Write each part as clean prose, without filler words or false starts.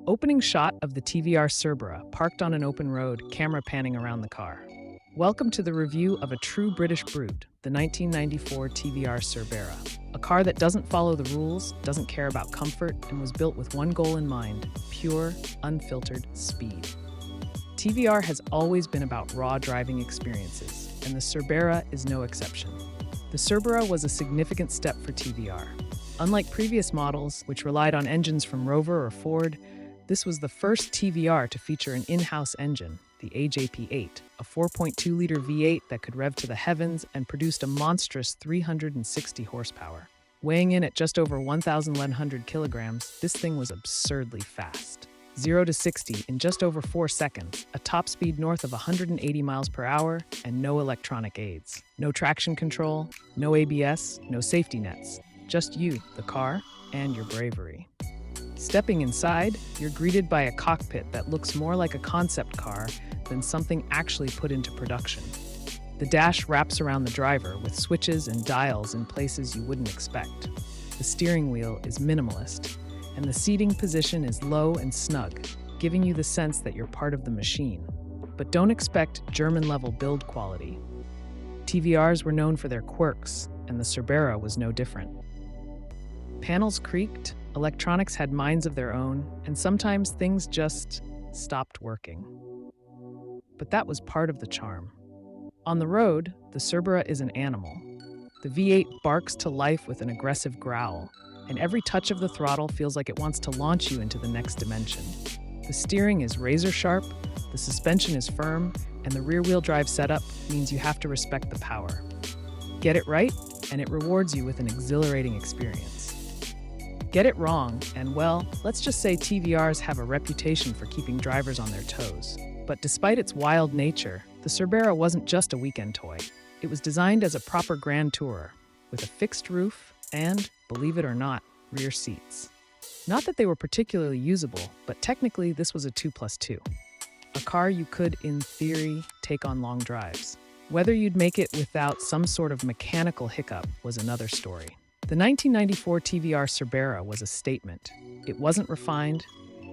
Opening shot of the TVR Cerbera, parked on an open road, camera panning around the car. Welcome to the review of a true British brute, the 1994 TVR Cerbera. A car that doesn't follow the rules, doesn't care about comfort, and was built with one goal in mind: pure, unfiltered speed. TVR has always been about raw driving experiences, and the Cerbera is no exception. The Cerbera was a significant step for TVR. Unlike previous models, which relied on engines from Rover or Ford, this was the first TVR to feature an in-house engine, the AJP8, a 4.2-liter V8 that could rev to the heavens and produced a monstrous 360 horsepower. Weighing in at just over 1,100 kilograms, this thing was absurdly fast. 0 to 60 in just over 4 seconds, a top speed north of 180 miles per hour, and no electronic aids. No traction control, no ABS, no safety nets. Just you, the car, and your bravery. Stepping inside, you're greeted by a cockpit that looks more like a concept car than something actually put into production. The dash wraps around the driver with switches and dials in places you wouldn't expect. The steering wheel is minimalist, and the seating position is low and snug, giving you the sense that you're part of the machine. But don't expect German-level build quality. TVRs were known for their quirks, and the Cerbera was no different. Panels creaked, electronics had minds of their own, and sometimes things just stopped working. But that was part of the charm. On the road, the Cerbera is an animal. The V8 barks to life with an aggressive growl, and every touch of the throttle feels like it wants to launch you into the next dimension. The steering is razor sharp, the suspension is firm, and the rear-wheel drive setup means you have to respect the power. Get it right, and it rewards you with an exhilarating experience. Get it wrong, and well, let's just say TVRs have a reputation for keeping drivers on their toes. But despite its wild nature, the Cerbera wasn't just a weekend toy. It was designed as a proper grand tourer, with a fixed roof and, believe it or not, rear seats. Not that they were particularly usable, but technically this was a 2+2. A car you could, in theory, take on long drives. Whether you'd make it without some sort of mechanical hiccup was another story. The 1994 TVR Cerbera was a statement. It wasn't refined,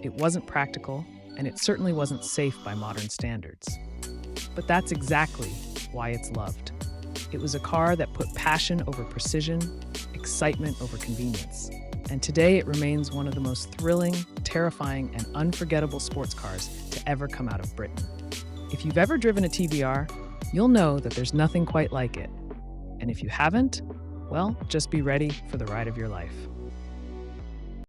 it wasn't practical, and it certainly wasn't safe by modern standards. But that's exactly why it's loved. It was a car that put passion over precision, excitement over convenience. And today it remains one of the most thrilling, terrifying, and unforgettable sports cars to ever come out of Britain. If you've ever driven a TVR, you'll know that there's nothing quite like it. And if you haven't, well, just be ready for the ride of your life.